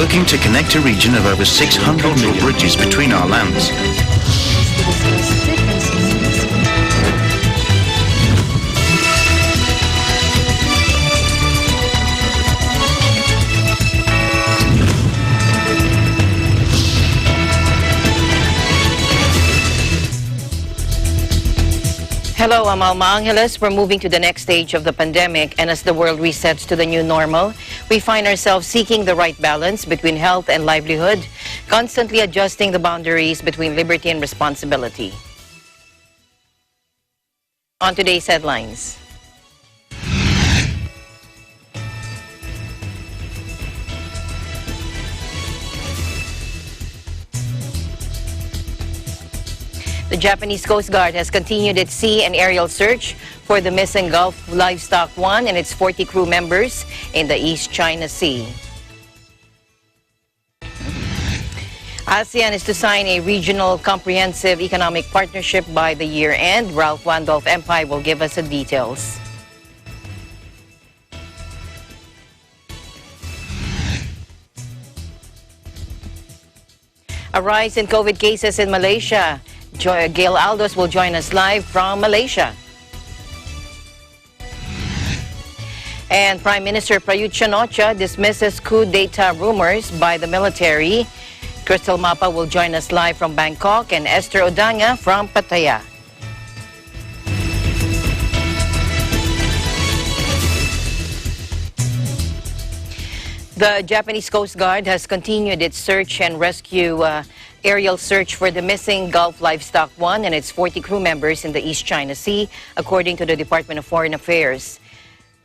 looking to connect a region of over 600 million bridges between our lands. Hello, I'm Alma Angeles. We're moving to the next stage of the pandemic, and as the world resets to the new normal, we find ourselves seeking the right balance between health and livelihood, constantly adjusting the boundaries between liberty and responsibility. On today's headlines. The Japanese Coast Guard has continued its sea and aerial search for the missing Gulf Livestock 1 and its 40 crew members in the East China Sea. ASEAN is to sign a regional comprehensive economic partnership by the year end. Ralph Wandolph Empire will give us the details. A rise in COVID cases in Malaysia. Gail Aldos will join us live from Malaysia. And Prime Minister Prayut Chan-o-cha dismisses coup d'etat rumors by the military. Crystal Mapa will join us live from Bangkok, and Esther Odanga from Pattaya. The Japanese Coast Guard has continued its search and rescue aerial search for the missing Gulf Livestock 1 and its 40 crew members in the East China Sea, according to the Department of Foreign Affairs.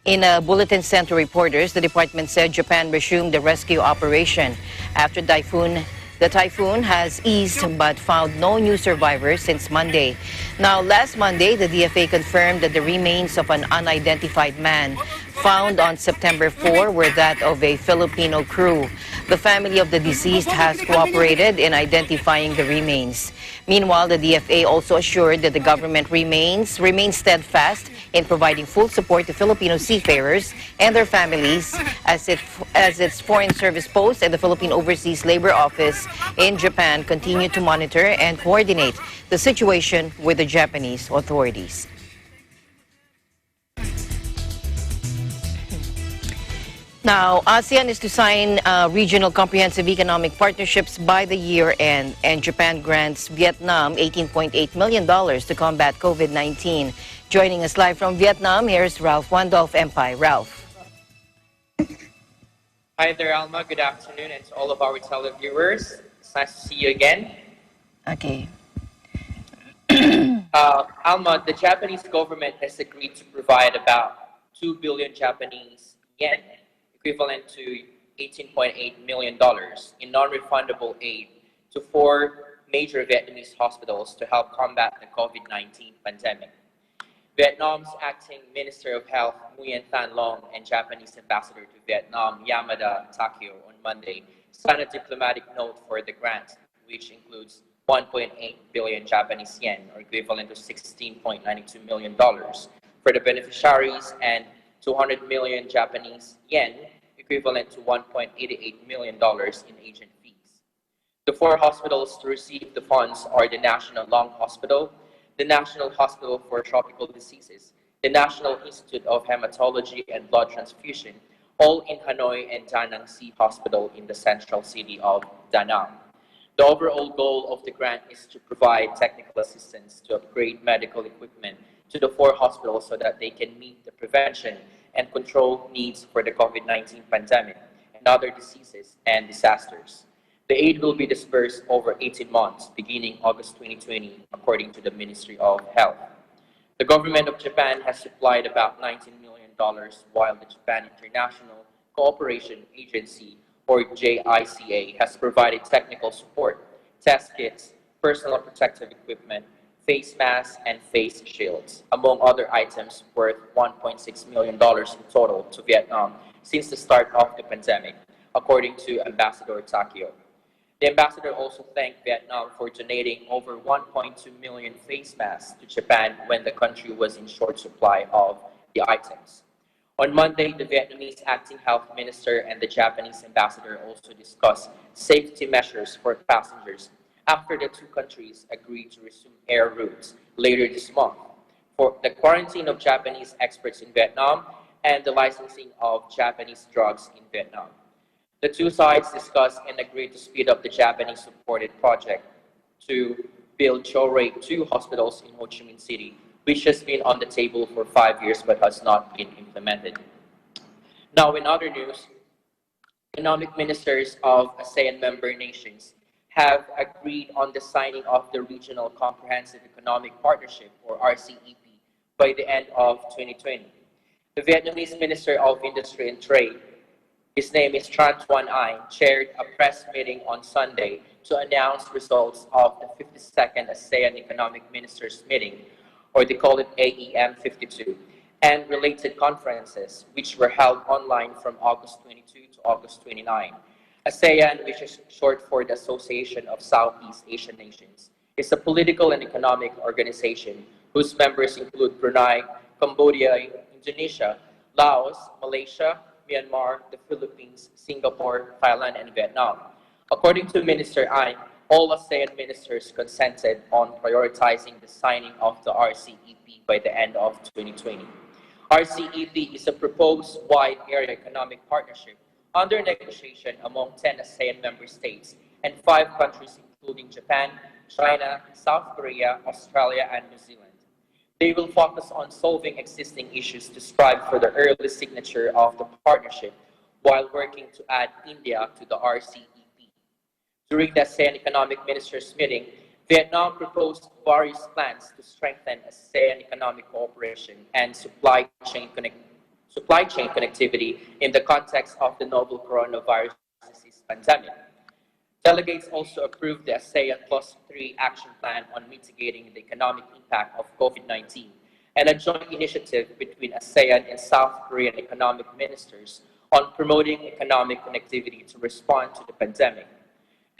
In a bulletin sent to reporters, the department said Japan resumed the rescue operation after the typhoon has eased but found no new survivors since Monday. Now, last Monday, the DFA confirmed that the remains of an unidentified man found on September 4 were that of a Filipino crew. The family of the deceased has cooperated in identifying the remains. Meanwhile, the DFA also assured that the government remains steadfast in providing full support to Filipino seafarers and their families as its Foreign Service Post and the Philippine Overseas Labor Office in Japan continue to monitor and coordinate the situation with the Japanese authorities. Now, ASEAN is to sign regional comprehensive economic partnerships by the year end, and Japan grants Vietnam $18.8 million to combat COVID-19. Joining us live from Vietnam, here's Ralph Wandolph Empire. Ralph. Hi there, Alma. Good afternoon, and to all of our televiewers. It's nice to see you again. Okay. Alma, the Japanese government has agreed to provide about 2 billion Japanese yen, equivalent to $18.8 million in non-refundable aid to 4 major Vietnamese hospitals to help combat the COVID-19 pandemic. Vietnam's acting Minister of Health, Nguyen Thanh Long, and Japanese Ambassador to Vietnam, Yamada Takeo, on Monday signed a diplomatic note for the grant, which includes 1.8 billion Japanese yen, or equivalent to $16.92 million, for the beneficiaries, and 200 million Japanese yen, equivalent to $1.88 million in agent fees. The 4 hospitals to receive the funds are the National Lung Hospital, the National Hospital for Tropical Diseases, the National Institute of Hematology and Blood Transfusion, all in Hanoi, and Da Nang Si Hospital in the central city of Da Nang. The overall goal of the grant is to provide technical assistance to upgrade medical equipment to the 4 hospitals so that they can meet the prevention and control needs for the COVID-19 pandemic and other diseases and disasters. The aid will be dispersed over 18 months, beginning August 2020, according to the Ministry of Health. The government of Japan has supplied about $19 million, while the Japan International Cooperation Agency, or JICA, has provided technical support, test kits, personal protective equipment, face masks, and face shields, among other items worth $1.6 million in total to Vietnam since the start of the pandemic, according to Ambassador Takeo. The ambassador also thanked Vietnam for donating over 1.2 million face masks to Japan when the country was in short supply of the items. On Monday, the Vietnamese acting health minister and the Japanese ambassador also discussed safety measures for passengers after the two countries agreed to resume air routes later this month for the quarantine of Japanese experts in Vietnam and the licensing of Japanese drugs in Vietnam. The two sides discussed and agreed to speed up the Japanese-supported project to build Chow-Rate 2 hospitals in Ho Chi Minh City, which has been on the table for 5 years but has not been implemented. Now, in other news, economic ministers of ASEAN member nations have agreed on the signing of the Regional Comprehensive Economic Partnership, or RCEP, by the end of 2020. The Vietnamese Minister of Industry and Trade, his name is Tran Tuan Ai, chaired a press meeting on Sunday to announce results of the 52nd ASEAN Economic Ministers meeting, or they call it AEM 52, and related conferences, which were held online from August 22 to August 29. ASEAN, which is short for the Association of Southeast Asian Nations, is a political and economic organization whose members include Brunei, Cambodia, Indonesia, Laos, Malaysia, Myanmar, the Philippines, Singapore, Thailand, and Vietnam. According to Minister Ai, all ASEAN ministers consented on prioritizing the signing of the RCEP by the end of 2020. RCEP is a proposed wide area economic partnership under negotiation among 10 ASEAN member states and 5 countries including Japan, China, South Korea, Australia, and New Zealand. They will focus on solving existing issues to strive for the early signature of the partnership while working to add India to the RCEP. During the ASEAN Economic Ministers meeting, Vietnam proposed various plans to strengthen ASEAN economic cooperation and supply chain connectivity in the context of the novel coronavirus disease pandemic. Delegates also approved the ASEAN Plus 3 action plan on mitigating the economic impact of COVID-19 and a joint initiative between ASEAN and South Korean economic ministers on promoting economic connectivity to respond to the pandemic.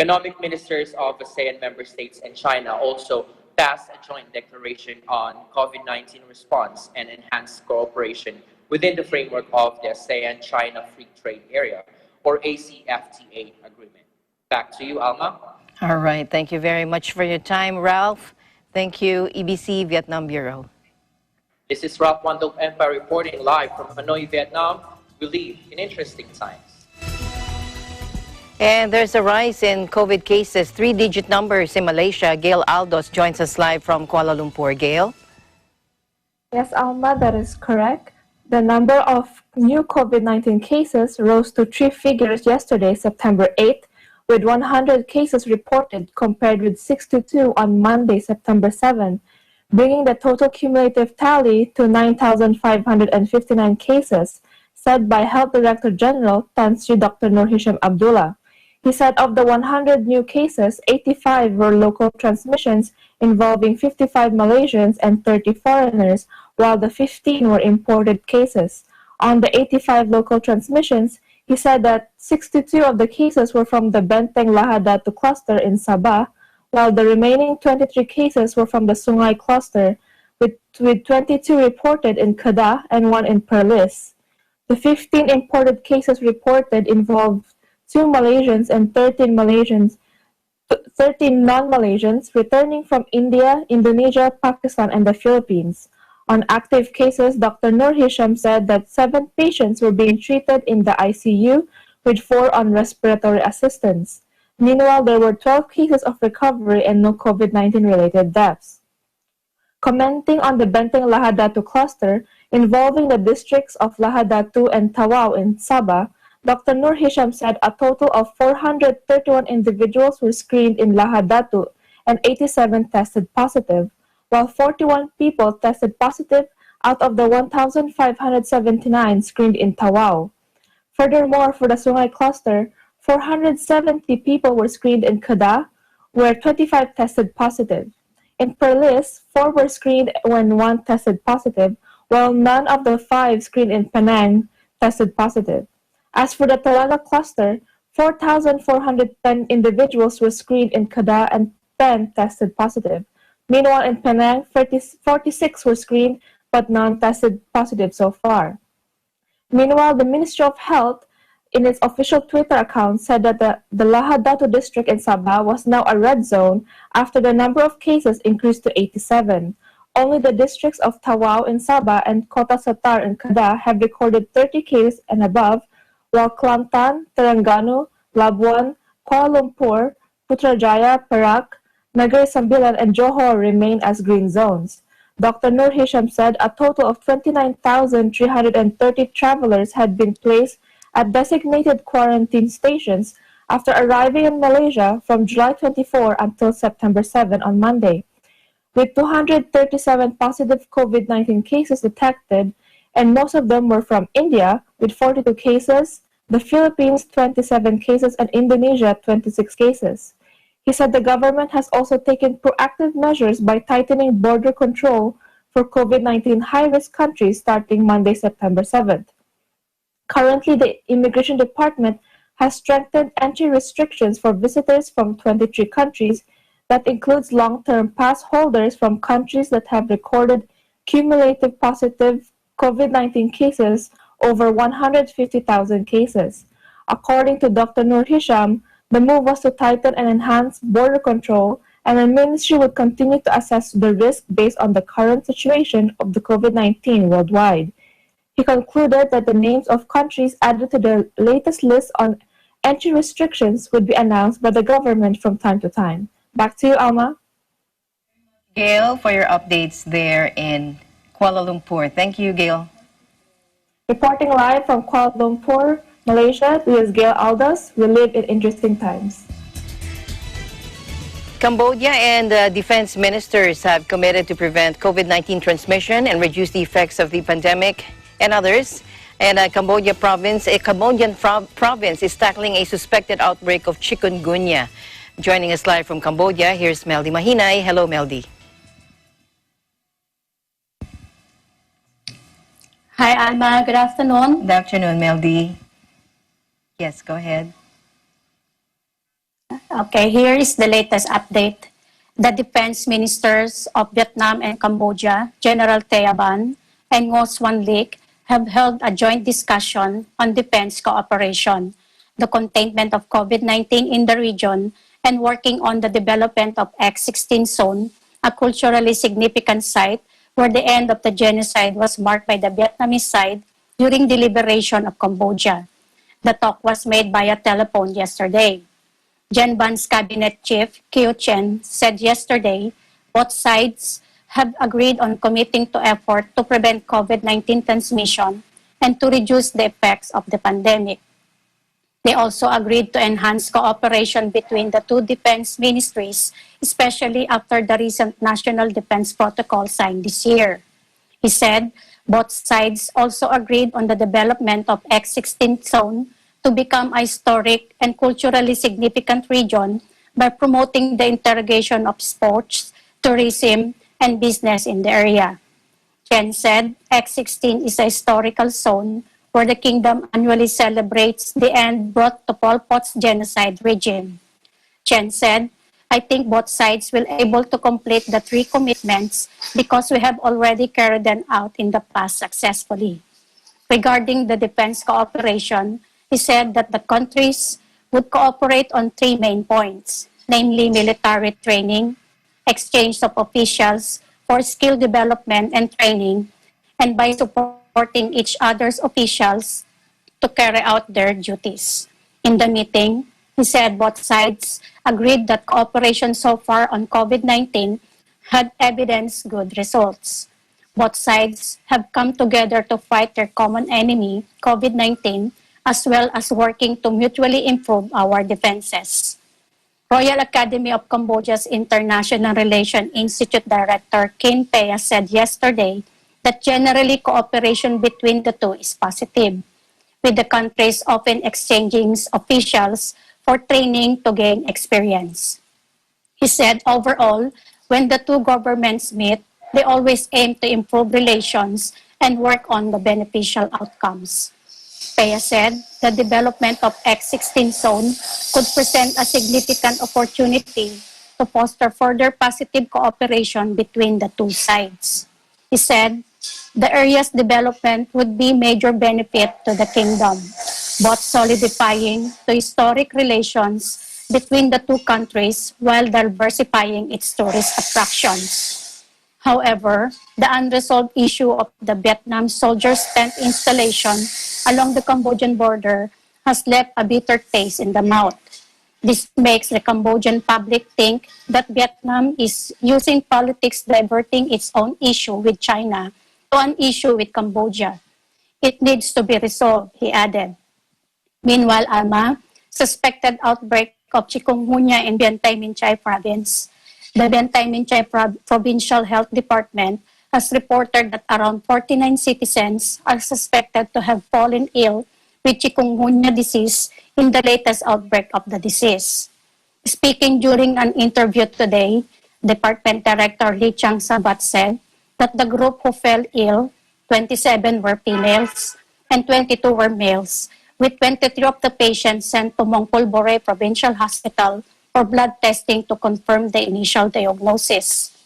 Economic ministers of ASEAN member states and China also passed a joint declaration on COVID-19 response and enhanced cooperation within the framework of the ASEAN-China Free Trade Area, or ACFTA agreement. Back to you, Alma. All right. Thank you very much for your time, Ralph. Thank you, EBC Vietnam Bureau. This is Ralph Wandel Empire reporting live from Hanoi, Vietnam. We live in interesting times. And there's a rise in COVID cases, 3-digit numbers in Malaysia. Gail Aldos joins us live from Kuala Lumpur. Gail? Yes, Alma, that is correct. The number of new COVID-19 cases rose to 3 figures yesterday, September 8th, with 100 cases reported compared with 62 on Monday, September 7, bringing the total cumulative tally to 9,559 cases, said by Health Director General Tan Sri Dr. Nur Hisham Abdullah. He said of the 100 new cases, 85 were local transmissions involving 55 Malaysians and 30 foreigners, while the 15 were imported cases. On the 85 local transmissions, he said that 62 of the cases were from the Benteng Lahadatu cluster in Sabah, while the remaining 23 cases were from the Sungai cluster, with 22 reported in Kedah and 1 in Perlis. The 15 imported cases reported involved 2 Malaysians and 13 non-Malaysians returning from India, Indonesia, Pakistan, and the Philippines. On active cases, Dr. Nur Hisham said that 7 patients were being treated in the ICU, with 4 on respiratory assistance. Meanwhile, there were 12 cases of recovery and no COVID-19 related deaths. Commenting on the Benteng Lahadatu cluster involving the districts of Lahadatu and Tawau in Sabah, Dr. Nur Hisham said a total of 431 individuals were screened in Lahadatu and 87 tested positive, while 41 people tested positive out of the 1,579 screened in Tawau. Furthermore, for the Sungai cluster, 470 people were screened in Kedah, where 25 tested positive. In Perlis, 4 were screened when 1 tested positive, while none of the 5 screened in Penang tested positive. As for the Terengganu cluster, 4,410 individuals were screened in Kedah and 10 tested positive. Meanwhile, in Penang, 46 were screened, but none tested positive so far. Meanwhile, the Ministry of Health, in its official Twitter account, said that the Lahad Datu district in Sabah was now a red zone after the number of cases increased to 87. Only the districts of Tawau in Sabah and Kota Satar in Kedah have recorded 30 cases and above, while Kelantan, Terengganu, Labuan, Kuala Lumpur, Putrajaya, Perak, Negeri Sembilan, and Johor remain as green zones. Dr. Nur Hisham said a total of 29,330 travelers had been placed at designated quarantine stations after arriving in Malaysia from July 24 until September 7 on Monday. With 237 positive COVID-19 cases detected, and most of them were from India, with 42 cases, the Philippines 27 cases, and Indonesia 26 cases. He said the government has also taken proactive measures by tightening border control for COVID-19 high-risk countries starting Monday, September 7th. Currently, the Immigration Department has strengthened entry restrictions for visitors from 23 countries. That includes long-term pass holders from countries that have recorded cumulative positive COVID-19 cases over 150,000 cases. According to Dr. Nur Hisham, the move was to tighten and enhance border control, and the ministry would continue to assess the risk based on the current situation of the COVID-19 worldwide. He concluded that the names of countries added to the latest list on entry restrictions would be announced by the government from time to time. Back to you, Alma. Gail, for your updates there in Kuala Lumpur. Thank you, Gail. Reporting live from Kuala Lumpur, Malaysia, this is Gail Aldas. We live in interesting times. Cambodia and defense ministers have committed to prevent COVID-19 transmission and reduce the effects of the pandemic and others. And a Cambodian province is tackling a suspected outbreak of chikungunya. Joining us live from Cambodia, here's Meldy Mahinay. Hello, Meldy. Hi, Alma. Good afternoon. Good afternoon, Meldy. Yes, go ahead. Okay, here is the latest update. The defense ministers of Vietnam and Cambodia, General Thea Ban and Ngo Xuan Lik, have held a joint discussion on defense cooperation, the containment of COVID-19 in the region, and working on the development of X-16 zone, a culturally significant site where the end of the genocide was marked by the Vietnamese side during the liberation of Cambodia. The talk was made via telephone yesterday. Gen Ban's cabinet chief, Kieu Chen, said yesterday both sides have agreed on committing to effort to prevent COVID-19 transmission and to reduce the effects of the pandemic. They also agreed to enhance cooperation between the two defense ministries, especially after the recent National Defense Protocol signed this year. He said both sides also agreed on the development of X-16 zone to become a historic and culturally significant region by promoting the integration of sports, tourism, and business in the area. Chen said X-16 is a historical zone where the kingdom annually celebrates the end brought to Pol Pot's genocide regime. Chen said, I think both sides will be able to complete the three commitments because we have already carried them out in the past successfully. Regarding the defense cooperation, he said that the countries would cooperate on three main points, namely military training, exchange of officials for skill development and training, and by supporting each other's officials to carry out their duties. In the meeting, he said both sides agreed that cooperation so far on COVID-19 had evidenced good results. Both sides have come together to fight their common enemy, COVID-19, as well as working to mutually improve our defenses. Royal Academy of Cambodia's International Relations Institute Director Kin Pea said yesterday that generally cooperation between the two is positive, with the countries often exchanging officials for training to gain experience. He said overall, when the two governments meet, they always aim to improve relations and work on the beneficial outcomes. Pea said the development of X-16 zone could present a significant opportunity to foster further positive cooperation between the two sides. He said The area's development would be major benefit to the kingdom, both solidifying the historic relations between the two countries while diversifying its tourist attractions. However, the unresolved issue of the Vietnam soldiers' tent installation along the Cambodian border has left a bitter taste in the mouth. This makes the Cambodian public think that Vietnam is using politics diverting its own issue with China to an issue with Cambodia. It needs to be resolved, he added. Meanwhile, Alma, suspected outbreak of chikungunya in Vientiane Minh province. The Vientiane Minh Provincial Health Department has reported that around 49 citizens are suspected to have fallen ill with chikungunya disease in the latest outbreak of the disease. Speaking during an interview today, Department Director Lee Chang Sabat said that the group who fell ill, 27 were females and 22 were males, with 23 of the patients sent to Mongpulbore Provincial Hospital for blood testing to confirm the initial diagnosis.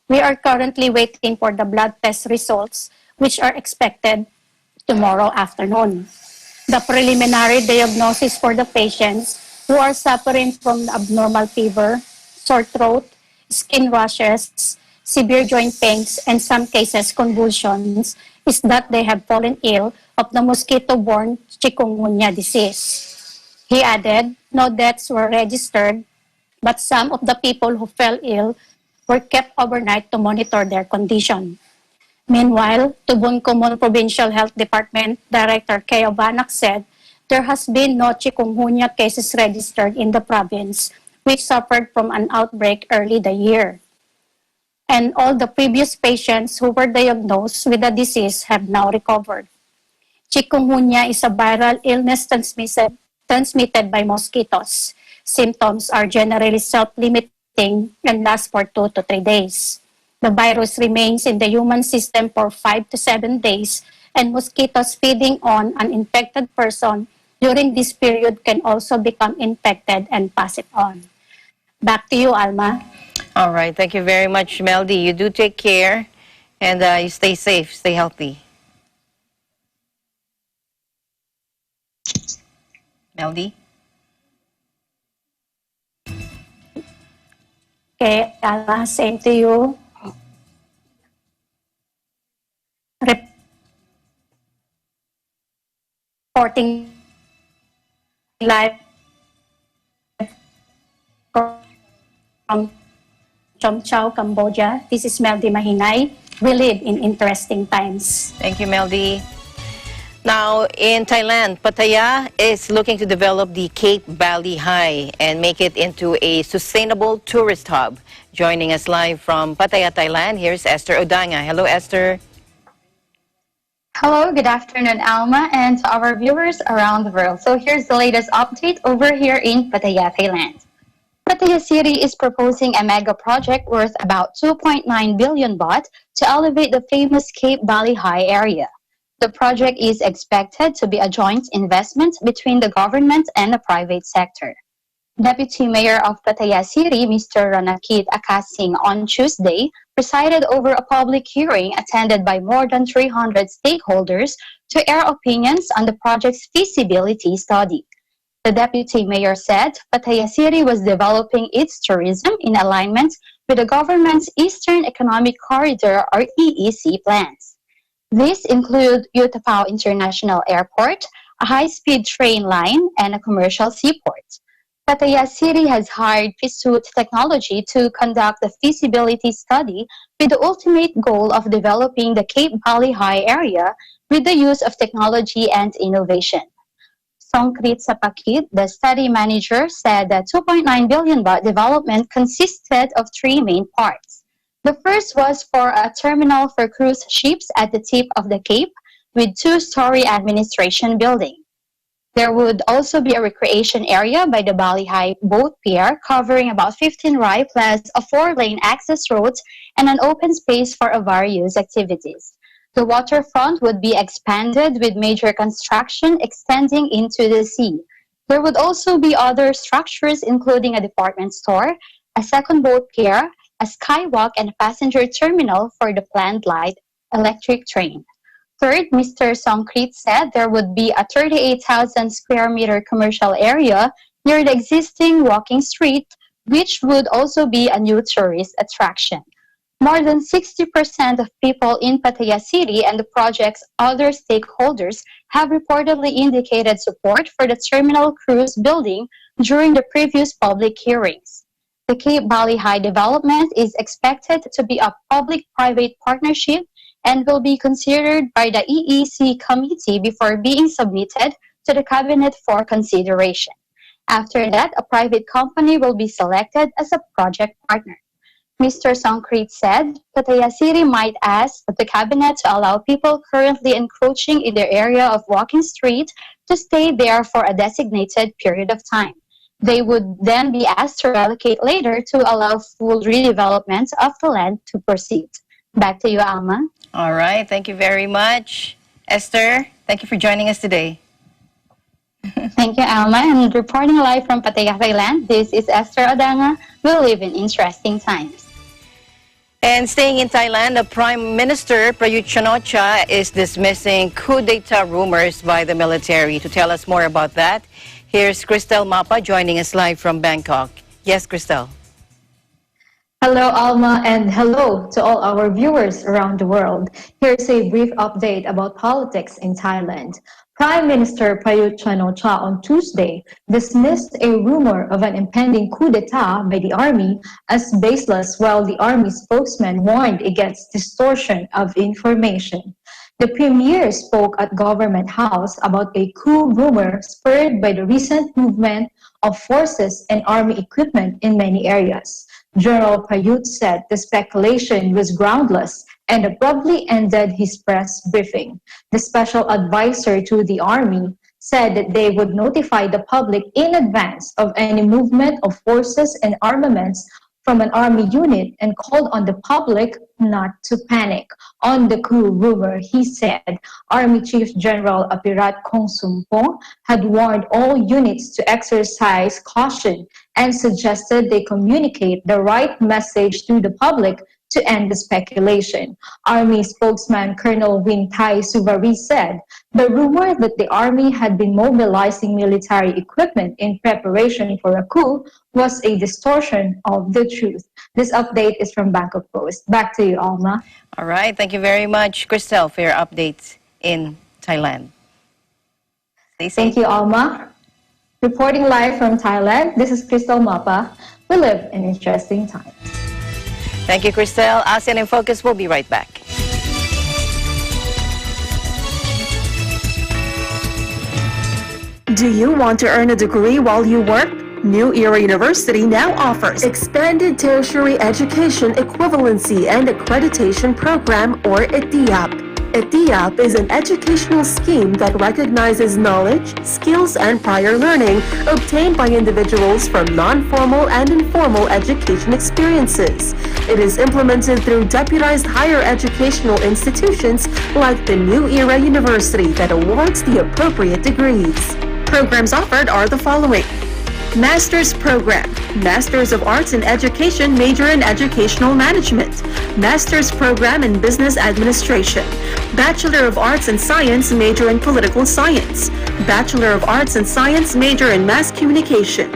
We are currently waiting for the blood test results, which are expected tomorrow afternoon. The preliminary diagnosis for the patients who are suffering from abnormal fever, sore throat, skin rashes, severe joint pains, and some cases convulsions is that they have fallen ill of the mosquito-borne chikungunya disease. He added, no deaths were registered, but some of the people who fell ill were kept overnight to monitor their condition. Meanwhile, Tubon-Kumon Provincial Health Department Director Keo Banak said there has been no chikungunya cases registered in the province, which suffered from an outbreak early the year. And all the previous patients who were diagnosed with the disease have now recovered. Chikungunya is a viral illness transmitted by mosquitoes. Symptoms are generally self-limiting and last for 2 to 3 days. The virus remains in the human system for 5 to 7 days, and mosquitoes feeding on an infected person during this period can also become infected and pass it on. Back to you, Alma. All right. Thank you very much, Meldy. You do take care, and you stay safe, stay healthy. Meldy? Okay, Alma, same to you. Reporting live from Chom Chau, Cambodia. This is Meldy Mahinay. We live in interesting times. Thank you, Meldy. Now, in Thailand, Pattaya is looking to develop the Cape Valley High and make it into a sustainable tourist hub. Joining us live from Pattaya, Thailand, here's Esther Odanga. Hello, Esther. Hello, good afternoon, Alma, and to our viewers around the world. So here's the latest update over here in Pattaya, Thailand. Pattaya City is proposing a mega project worth about 2.9 billion baht to elevate the famous Cape Valley High area. The project is expected to be a joint investment between the government and the private sector. Deputy Mayor of Pattaya City, Mr. Ranakit Akasing, on Tuesday presided over a public hearing attended by more than 300 stakeholders to air opinions on the project's feasibility study. The Deputy Mayor said Pattaya City was developing its tourism in alignment with the government's Eastern Economic Corridor or EEC plans. These include Utapao International Airport, a high-speed train line, and a commercial seaport. Pattaya City has hired Pursuit Technology to conduct the feasibility study with the ultimate goal of developing the Cape Valley High area with the use of technology and innovation. Songkrit Sapakit, the study manager, said that 2.9 billion baht development consisted of 3 main parts. The first was for a terminal for cruise ships at the tip of the Cape with 2-story administration building. There would also be a recreation area by the Bali High boat pier covering about 15 rai plus a 4-lane access road and an open space for various activities. The waterfront would be expanded with major construction extending into the sea. There would also be other structures including a department store, a second boat pier, a skywalk, and a passenger terminal for the planned light electric train. Third, Mr. Songkrit said there would be a 38,000 square meter commercial area near the existing walking street, which would also be a new tourist attraction. More than 60% of people in Pattaya City and the project's other stakeholders have reportedly indicated support for the terminal cruise building during the previous public hearings. The Cape Valley High development is expected to be a public-private partnership and will be considered by the EEC committee before being submitted to the cabinet for consideration. After that, a private company will be selected as a project partner. Mr. Songkrit said Pattaya City might ask the cabinet to allow people currently encroaching in their area of walking street to stay there for a designated period of time. They would then be asked to relocate later to allow full redevelopment of the land to proceed. Back to you, Alma. All right. Thank you very much. Esther, thank you for joining us today. Thank you, Alma. And reporting live from Pattaya, Thailand, this is Esther Odanga. We live in interesting times. And staying in Thailand, the Prime Minister Prayut Chan-o-cha is dismissing coup d'etat rumors by the military. To tell us more about that, here's Cristel Mapa joining us live from Bangkok. Yes, Cristel. Hello, Alma, and hello to all our viewers around the world. Here's a brief update about politics in Thailand. Prime Minister Prayut Chan-o-cha on Tuesday dismissed a rumor of an impending coup d'etat by the army as baseless, while the army spokesman warned against distortion of information. The premier spoke at Government House about a coup rumor spurred by the recent movement of forces and army equipment in many areas. General Prayut said the speculation was groundless and abruptly ended his press briefing. The special advisor to the army said that they would notify the public in advance of any movement of forces and armaments from an army unit and called on the public not to panic. On the coup rumor, he said Army Chief General Apirat Kongsumpong had warned all units to exercise caution and suggested they communicate the right message to the public to end the speculation. Army spokesman Colonel Win Thai Suvari said the rumor that the army had been mobilizing military equipment in preparation for a coup was a distortion of the truth. This update is from Bangkok Post. Back to you, Alma. All right. Thank you very much, Cristel, for your updates in Thailand. Stay safe. Thank you, Alma. Reporting live from Thailand, this is Cristel Mapa. We live in interesting times. Thank you, Cristel. ASEAN in Focus will be right back. Do you want to earn a degree while you work? New Era University now offers Expanded Tertiary Education Equivalency and Accreditation Program, or ETIAP. ETIAP is an educational scheme that recognizes knowledge, skills, and prior learning obtained by individuals from non-formal and informal education experiences. It is implemented through deputized higher educational institutions like the New Era University that awards the appropriate degrees. Programs offered are the following: Master's Program, Masters of Arts in Education, major in Educational Management, Master's Program in Business Administration, Bachelor of Arts in Science, major in Political Science, Bachelor of Arts in Science, major in Mass Communication,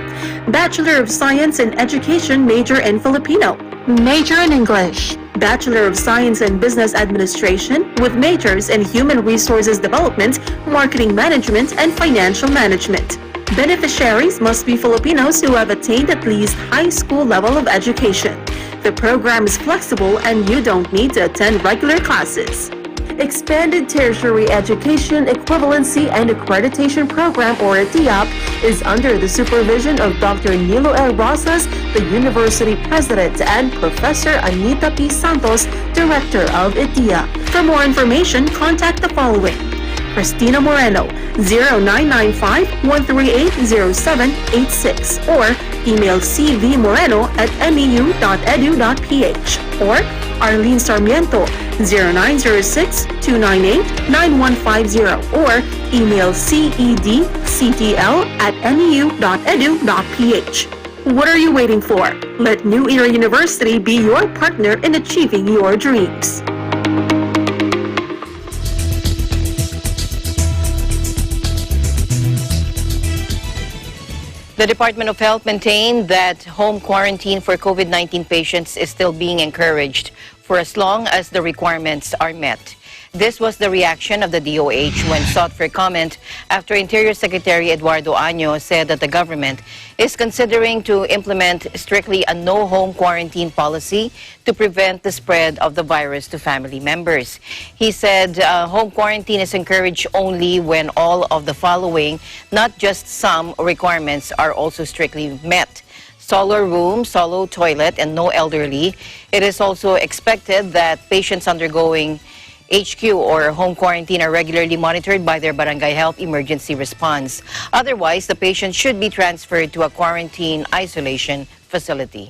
Bachelor of Science in Education, major in Filipino, major in English, Bachelor of Science in Business Administration with majors in Human Resources Development, Marketing Management, and Financial Management. Beneficiaries must be Filipinos who have attained at least high school level of education. The program is flexible and you don't need to attend regular classes. Expanded Tertiary Education Equivalency and Accreditation Program, or ETIAP, is under the supervision of Dr. Nilo L. Rosas, the University President, and Professor Anita P. Santos, Director of ETIAP. For more information, contact the following: Christina Moreno, 0995-138-0786, or email cvmoreno@meu.edu.ph, or Arlene Sarmiento, 0906-298-9150, or email cedctl@meu.edu.ph. What are you waiting for? Let New Era University be your partner in achieving your dreams. The Department of Health maintained that home quarantine for COVID-19 patients is still being encouraged for as long as the requirements are met. This was the reaction of the DOH when sought for comment after Interior Secretary Eduardo Año said that the government is considering to implement strictly a no-home quarantine policy to prevent the spread of the virus to family members. He said home quarantine is encouraged only when all of the following, not just some requirements, are also strictly met. Solo room, solo toilet, and no elderly. It is also expected that patients undergoing HQ or home quarantine are regularly monitored by their barangay health emergency response. Otherwise, the patient should be transferred to a quarantine isolation facility.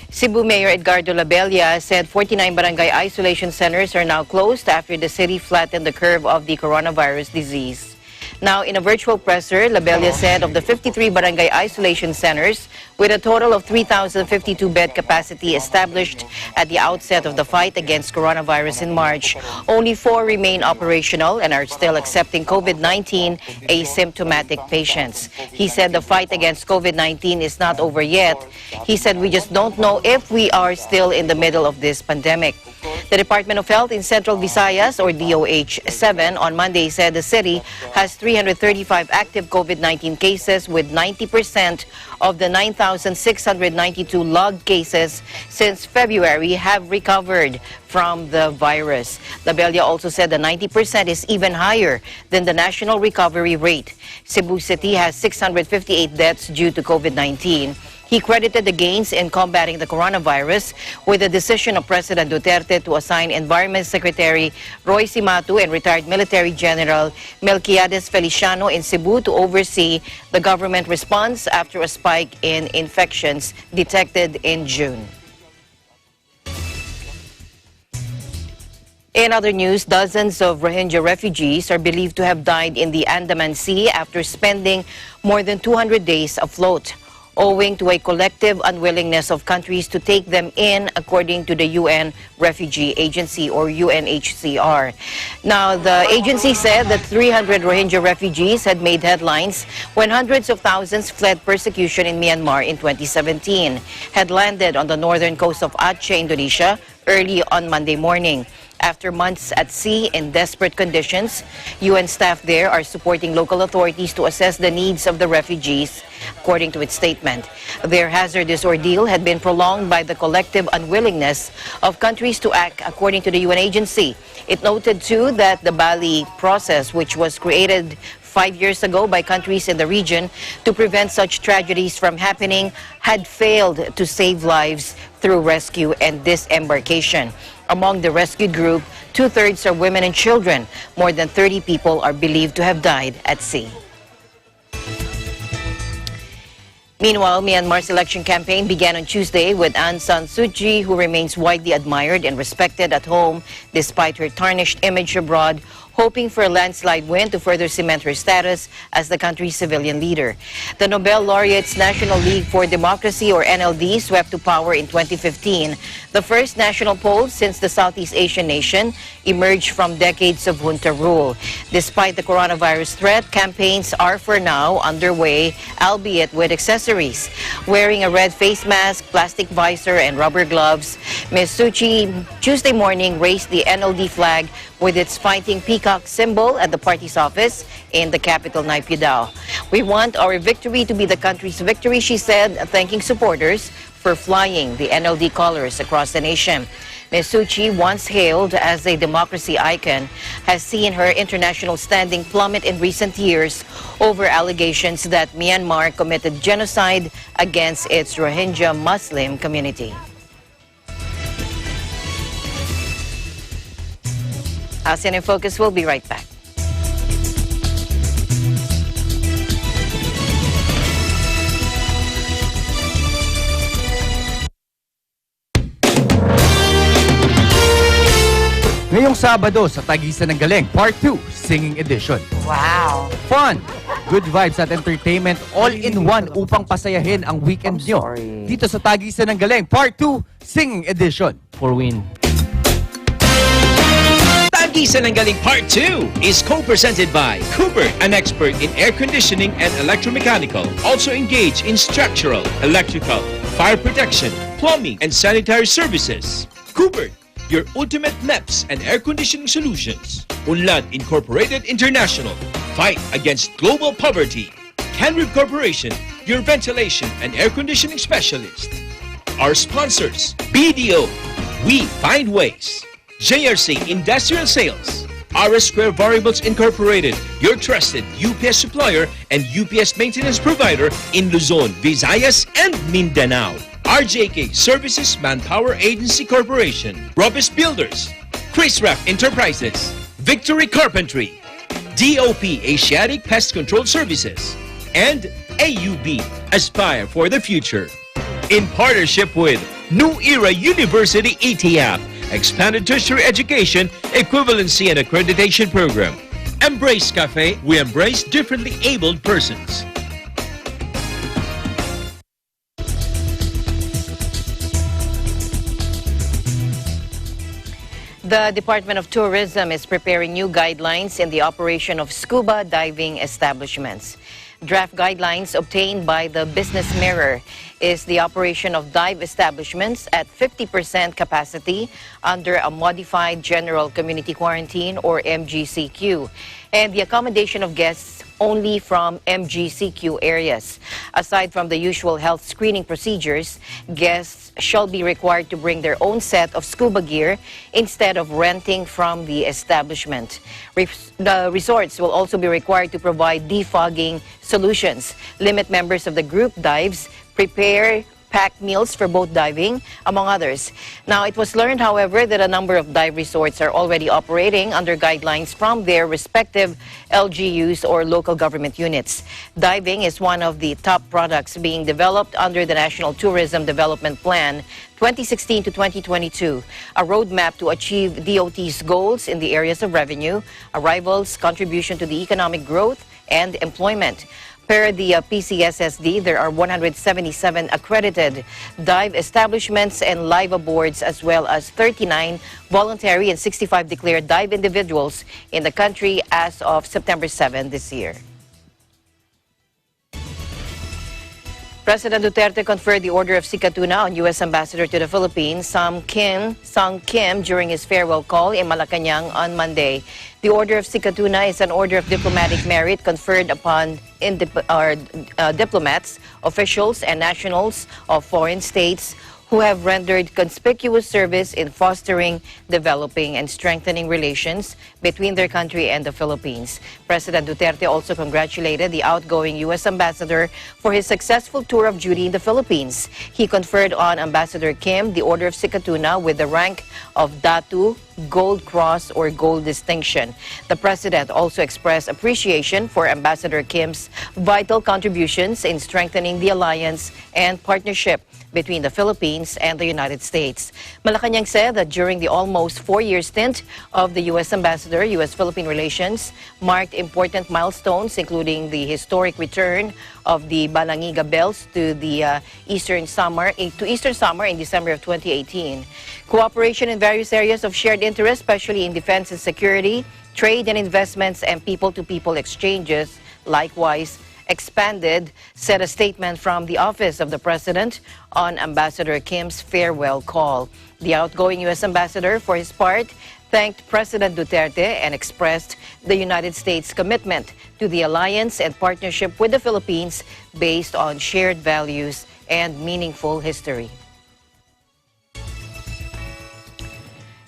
Cebu Mayor Edgardo Labella said 49 barangay isolation centers are now closed after the city flattened the curve of the coronavirus disease. Now, in a virtual presser, Labella said of the 53 barangay isolation centers, with a total of 3,052 bed capacity established at the outset of the fight against coronavirus in March, only 4 remain operational and are still accepting COVID-19 asymptomatic patients. He said the fight against COVID-19 is not over yet. He said we just don't know if we are still in the middle of this pandemic. The Department of Health in Central Visayas, or DOH-7, on Monday said the city has 335 active COVID-19 cases, with 90% of the 9,692 logged cases since February have recovered from the virus. Labella also said the 90% is even higher than the national recovery rate. Cebu City has 658 deaths due to COVID-19. He credited the gains in combating the coronavirus with the decision of President Duterte to assign Environment Secretary Roy Cimatu and retired Military General Melquiades Feliciano in Cebu to oversee the government response after a spike in infections detected in June. In other news, dozens of Rohingya refugees are believed to have died in the Andaman Sea after spending more than 200 days afloat, owing to a collective unwillingness of countries to take them in, according to the UN Refugee Agency, or UNHCR. Now, the agency said that 300 Rohingya refugees had made headlines when hundreds of thousands fled persecution in Myanmar in 2017, had landed on the northern coast of Aceh, Indonesia, early on Monday morning. After months at sea in desperate conditions, UN staff there are supporting local authorities to assess the needs of the refugees, according to its statement. Their hazardous ordeal had been prolonged by the collective unwillingness of countries to act, according to the UN agency. It noted, too, that the Bali process, which was created 5 years ago by countries in the region to prevent such tragedies from happening, had failed to save lives through rescue and disembarkation. Among the rescued group, 2/3 are women and children. More than 30 people are believed to have died at sea. Meanwhile, Myanmar's election campaign began on Tuesday with Aung San Suu Kyi, who remains widely admired and respected at home despite her tarnished image abroad, hoping for a landslide win to further cement her status as the country's civilian leader. The Nobel laureate's National League for Democracy, or NLD, swept to power in 2015, the first national poll since the Southeast Asian nation emerged from decades of junta rule. Despite the coronavirus threat, campaigns are for now underway, albeit with accessories. Wearing a red face mask, plastic visor, and rubber gloves, Ms. Suu Kyi Tuesday morning raised the NLD flag with its fighting peacock symbol at the party's office in the capital, Naypyidaw. "We want our victory to be the country's victory," she said, thanking supporters for flying the NLD colors across the nation. Ms. Suu Kyi, once hailed as a democracy icon, has seen her international standing plummet in recent years over allegations that Myanmar committed genocide against its Rohingya Muslim community. ASEAN in Focus will be right back. Ngayong Sabado sa Tagisan ng Galing, Part 2, Singing Edition. Wow! Fun, good vibes at entertainment all-in-one upang pasayahin ang weekend nyo. Dito sa Tagisan ng Galing, Part 2, Singing Edition. For win. Time Lagi sa Nanggaling Part 2 is co-presented by Cooper, an expert in air conditioning and electromechanical. Also engaged in structural, electrical, fire protection, plumbing, and sanitary services. Cooper, your ultimate MEPS and air conditioning solutions. Unlad Incorporated International, fight against global poverty. Canrib Corporation, your ventilation and air conditioning specialist. Our sponsors, BDO, we find ways. JRC Industrial Sales, RS Square Variables Incorporated, your trusted UPS supplier and UPS maintenance provider in Luzon, Visayas, and Mindanao. RJK Services Manpower Agency Corporation, Robust Builders, Chris Raff Enterprises, Victory Carpentry, DOP Asiatic Pest Control Services, and AUB Aspire for the Future. In partnership with New Era University ETAP, Expanded Tertiary Education, Equivalency and Accreditation Program. Embrace Cafe, we embrace differently abled persons. The Department of Tourism is preparing new guidelines in the operation of scuba diving establishments. Draft guidelines obtained by the Business Mirror is the operation of dive establishments at 50% capacity under a modified general community quarantine or MGCQ, and the accommodation of guests only from MGCQ areas. Aside from the usual health screening procedures, guests shall be required to bring their own set of scuba gear instead of renting from the establishment. The resorts will also be required to provide defogging solutions, limit members of the group dives, prepare packed meals for boat diving, among others. Now, it was learned, however, that a number of dive resorts are already operating under guidelines from their respective LGUs or local government units. Diving is one of the top products being developed under the National Tourism Development Plan 2016 to 2022, a roadmap to achieve DOT's goals in the areas of revenue, arrivals, contribution to the economic growth, and employment. Per the PCSSD, there are 177 accredited dive establishments and live aboards, as well as 39 voluntary and 65 declared dive individuals in the country as of September 7 this year. President Duterte conferred the Order of Sikatuna on U.S. Ambassador to the Philippines, Sung Kim, during his farewell call in Malacanang on Monday. The Order of Sikatuna is an order of diplomatic merit conferred upon diplomats, officials, and nationals of foreign states who have rendered conspicuous service in fostering, developing, and strengthening relations between their country and the Philippines. President Duterte also congratulated the outgoing U.S. ambassador for his successful tour of duty in the Philippines. He conferred on Ambassador Kim the Order of Sikatuna with the rank of Datu, Gold Cross, or Gold Distinction. The President also expressed appreciation for Ambassador Kim's vital contributions in strengthening the alliance and partnership between the Philippines and the United States. Malacanang said that during the almost 4-year stint of the U.S. ambassador, U.S.-Philippine relations marked important milestones, including the historic return of the Balangiga Bells to the Eastern Summer in December of 2018. Cooperation in various areas of shared interest, especially in defense and security, trade and investments, and people-to-people exchanges, likewise expanded, said a statement from the Office of the President on Ambassador Kim's farewell call. The outgoing U.S. ambassador, for his part, thanked President Duterte and expressed the United States' commitment to the alliance and partnership with the Philippines based on shared values and meaningful history.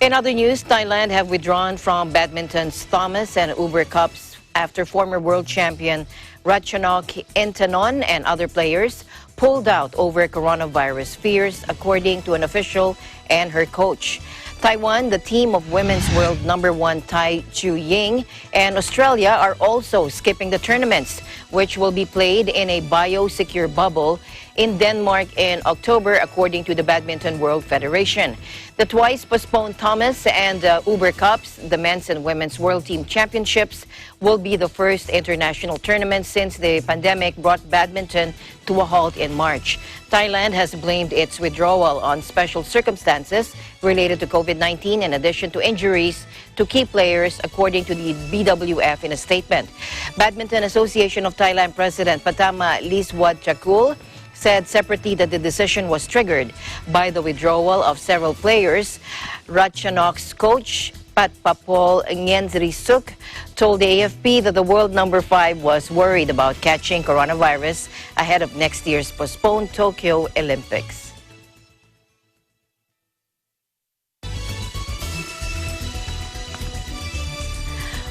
In other news, Thailand have withdrawn from badminton's Thomas and Uber Cups after former world champion Ratchanok Intanon and other players pulled out over coronavirus fears, according to an official and her coach. Taiwan, the team of women's world #1 Tai Chu Ying, and Australia are also skipping the tournaments, which will be played in a biosecure bubble in Denmark in October, according to the Badminton World Federation. The twice postponed Thomas and Uber Cups, the men's and women's World Team Championships, will be the first international tournament since the pandemic brought badminton to a halt in March. Thailand has blamed its withdrawal on special circumstances related to COVID-19 in addition to injuries to key players, according to the BWF in a statement. Badminton Association of Thailand President Patama Liswadchakul said separately that the decision was triggered by the withdrawal of several players. Ratchanok's coach, Pat Papol Ngenzrisuk, told the AFP that the world number 5 was worried about catching coronavirus ahead of next year's postponed Tokyo Olympics.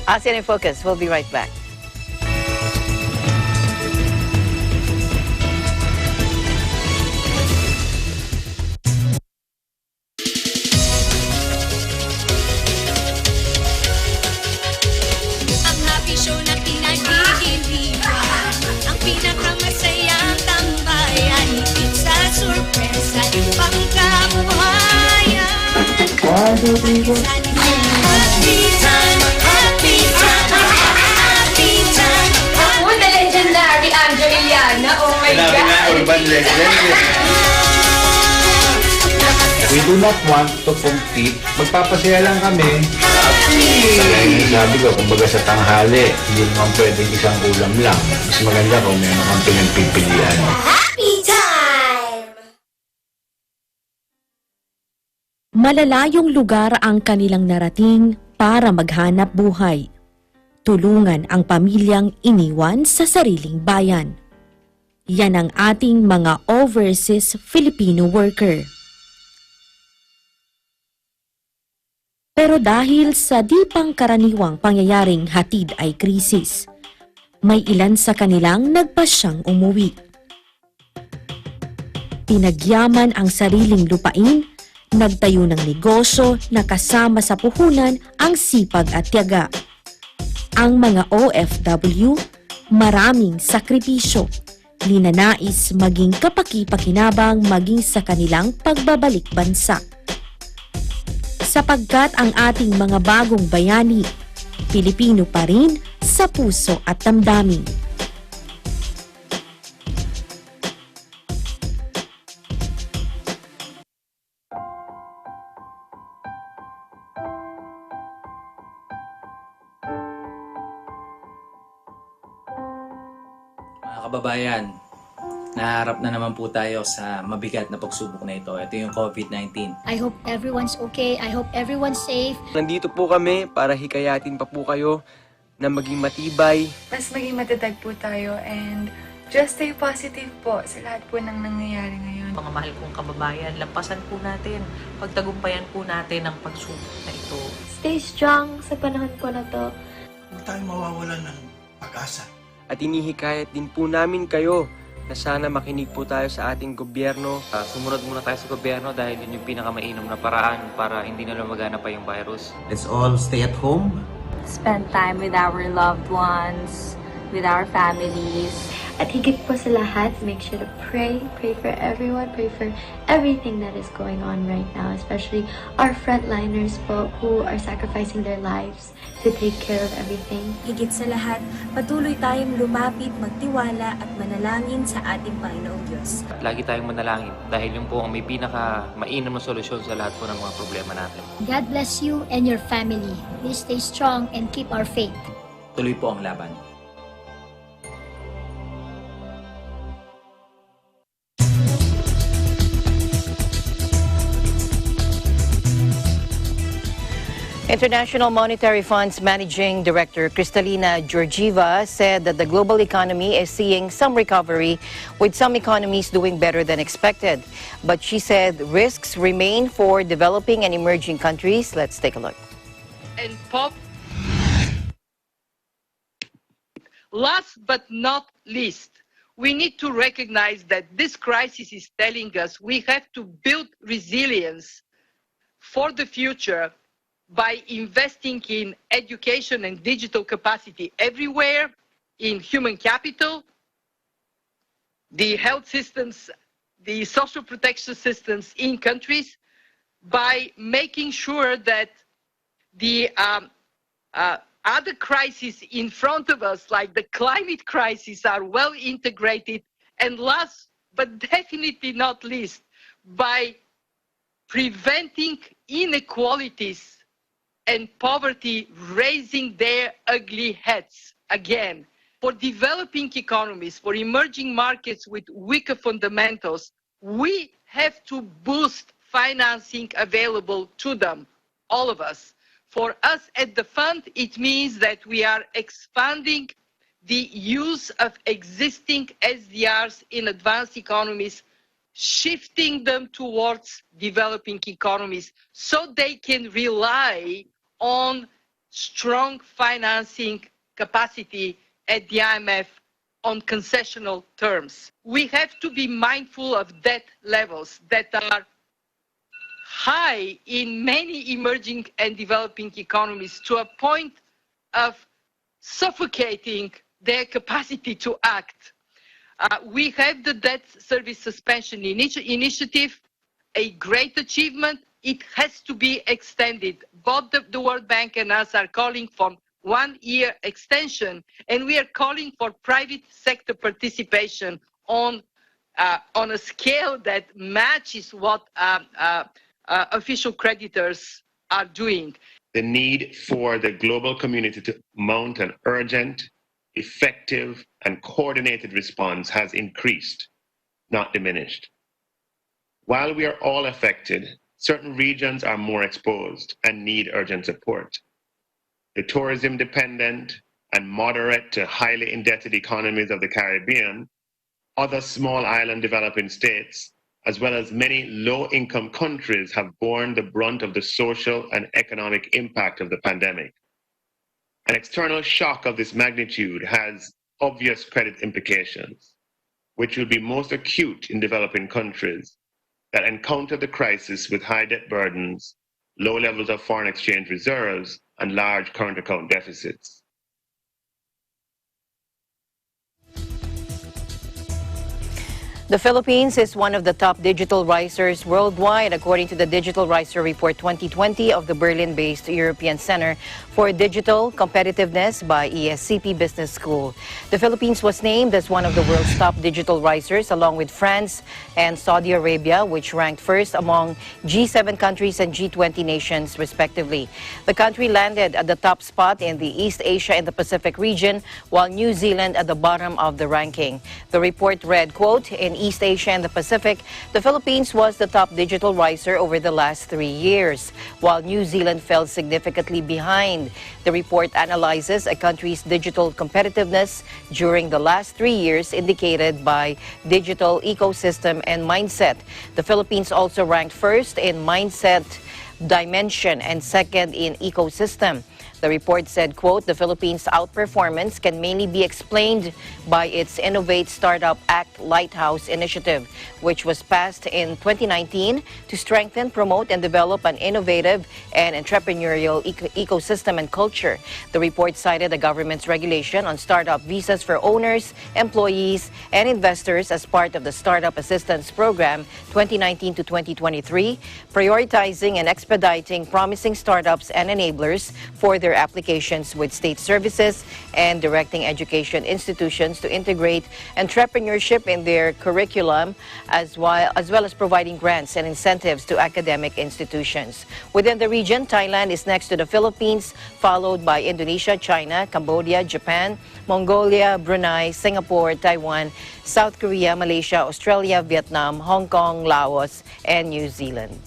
ASEAN in Focus. We'll be right back. Ako, the legendary Angelina. Oh my God! Urban legend. We do not want to compete. Magpapasaya lang kami. Sabi ko, kumbaga sa tanghali, hindi naman pwedeng isang ulam lang. Mas maganda kung meron kang pinagpipilian. Happy time! Malalayong lugar ang kanilang narating para maghanap buhay. Tulungan ang pamilyang iniwan sa sariling bayan. Yan ang ating mga overseas Filipino worker. Pero dahil sa di pangkaraniwang pangyayaring hatid ay krisis, may ilan sa kanilang nagpasyang umuwi. Pinagyaman ang sariling lupain, nagtayo ng negosyo na kasama sa puhunan ang sipag at tiyaga. Ang mga OFW, maraming sakripisyo, ninanais maging kapaki-pakinabang maging sa kanilang pagbabalik bansa. Sapagkat ang ating mga bagong bayani, Pilipino pa rin sa puso at damdamin. Mga kababayan, naharap na naman po tayo sa mabigat na pagsubok na ito. Ito yung COVID-19. I hope everyone's okay. I hope everyone's safe. Nandito po kami para hikayatin pa po kayo na maging matibay. Mas maging matatag po tayo and just stay positive po sa lahat po ng nangyayari ngayon. Mga mahal kong kababayan, lampasan po natin, pagtagumpayan po natin ang pagsubok na ito. Stay strong sa panahon po na to. Huwag tayong mawawalan ng pag-asa. At inihikayat din po namin kayo na sana makinig po tayo sa ating gobyerno. Sumunod muna tayo sa gobyerno dahil yun yung pinakamainam na paraan para hindi na lumagana pa yung virus. Let's all stay at home. Spend time with our loved ones, with our families. At higit po sa lahat, make sure to pray. Pray for everyone. Pray for everything that is going on right now. Especially our frontliners po who are sacrificing their lives to take care of everything. Higit sa lahat, patuloy tayong lumapit, magtiwala at manalangin sa ating Panginoong Diyos. Lagi tayong manalangin dahil yung po ang may pinaka-mainam na solusyon sa lahat po ng mga problema natin. God bless you and your family. Please stay strong and keep our faith. Tuloy po ang laban. International Monetary Fund's Managing Director Kristalina Georgieva said that the global economy is seeing some recovery, with some economies doing better than expected. But she said risks remain for developing and emerging countries. Let's take a look. And last but not least, we need to recognize that this crisis is telling us we have to build resilience for the future by investing in education and digital capacity everywhere, in human capital, the health systems, the social protection systems in countries by making sure that the other crises in front of us, like the climate crisis, are well integrated. And last but definitely not least, by preventing inequalities and poverty raising their ugly heads again. For developing economies, for emerging markets with weaker fundamentals, we have to boost financing available to them, all of us. For us at the fund, it means that we are expanding the use of existing SDRs in advanced economies, shifting them towards developing economies so they can rely on strong financing capacity at the IMF on concessional terms. We have to be mindful of debt levels that are high in many emerging and developing economies to a point of suffocating their capacity to act. We have the debt service suspension initiative, a great achievement. It has to be extended. Both the World Bank and us are calling for 1 year extension, and we are calling for private sector participation on a scale that matches what official creditors are doing. The need for the global community to mount an urgent, effective, and coordinated response has increased, not diminished. While we are all affected, certain regions are more exposed and need urgent support. The tourism-dependent and moderate to highly indebted economies of the Caribbean, other small island developing states, as well as many low-income countries have borne the brunt of the social and economic impact of the pandemic. An external shock of this magnitude has obvious credit implications, which will be most acute in developing countries that encounter the crisis with high debt burdens, low levels of foreign exchange reserves, and large current account deficits. The Philippines is one of the top digital risers worldwide, according to the Digital Riser Report 2020 of the Berlin-based European Center for Digital Competitiveness by ESCP Business School. The Philippines was named as one of the world's top digital risers, along with France and Saudi Arabia, which ranked first among G7 countries and G20 nations, respectively. The country landed at the top spot in the East Asia and the Pacific region, while New Zealand at the bottom of the ranking. The report read, quote, "In East Asia and the Pacific, the Philippines was the top digital riser over the last 3 years, while New Zealand fell significantly behind. The report analyzes a country's digital competitiveness during the last 3 years, indicated by digital ecosystem and mindset. The Philippines also ranked first in mindset dimension and second in ecosystem. The report said, quote, "The Philippines' outperformance can mainly be explained by its Innovate Startup Act Lighthouse initiative, which was passed in 2019 to strengthen, promote, and develop an innovative and entrepreneurial ecosystem and culture." The report cited the government's regulation on startup visas for owners, employees, and investors as part of the Startup Assistance Program 2019 to 2023, prioritizing and expediting promising startups and enablers for their applications with state services and directing education institutions to integrate entrepreneurship in their curriculum, as well as providing grants and incentives to academic institutions. Within the region, Thailand is next to the Philippines, followed by Indonesia, China, Cambodia, Japan, Mongolia, Brunei, Singapore, Taiwan, South Korea, Malaysia, Australia, Vietnam, Hong Kong, Laos, and New Zealand.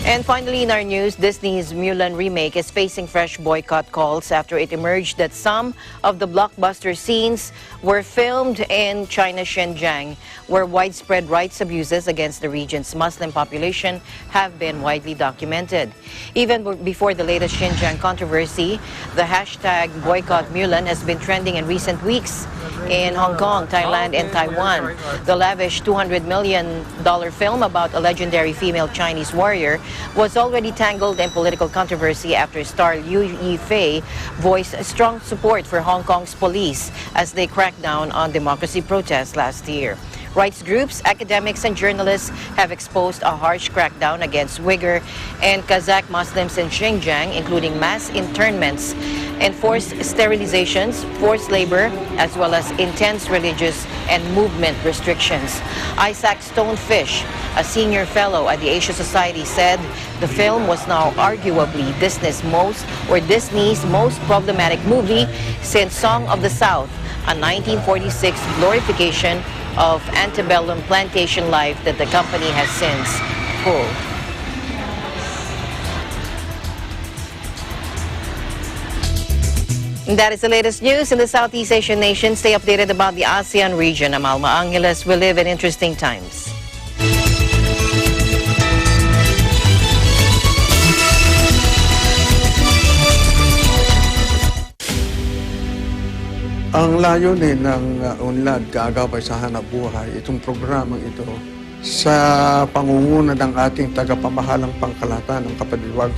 And finally, in our news, Disney's Mulan remake is facing fresh boycott calls after it emerged that some of the blockbuster scenes were filmed in China's Xinjiang, where widespread rights abuses against the region's Muslim population have been widely documented. Even before the latest Xinjiang controversy, the hashtag boycott Mulan has been trending in recent weeks in Hong Kong, Thailand, and Taiwan. The lavish $200 million film about a legendary female Chinese warrior was already tangled in political controversy after star Liu Yifei voiced strong support for Hong Kong's police as they cracked down on democracy protests last year. Rights groups, academics, and journalists have exposed a harsh crackdown against Uyghur and Kazakh Muslims in Xinjiang, including mass internments, enforced sterilizations, forced labor, as well as intense religious and movement restrictions. Isaac Stonefish, a senior fellow at the Asia Society, said the film was now arguably Disney's most problematic movie since Song of the South, a 1946 glorification of antebellum plantation life that the company has since pulled. And that is the latest news in the Southeast Asian nation. Stay updated about the ASEAN region. I'm Alma Angeles. We live in interesting times. Ang layunin ng UNLAD, Kaagapay sa Hanapbuhay, itong programang ito sa pangunguna ng ating tagapamahalang pangkalahatan ng Kapaliwag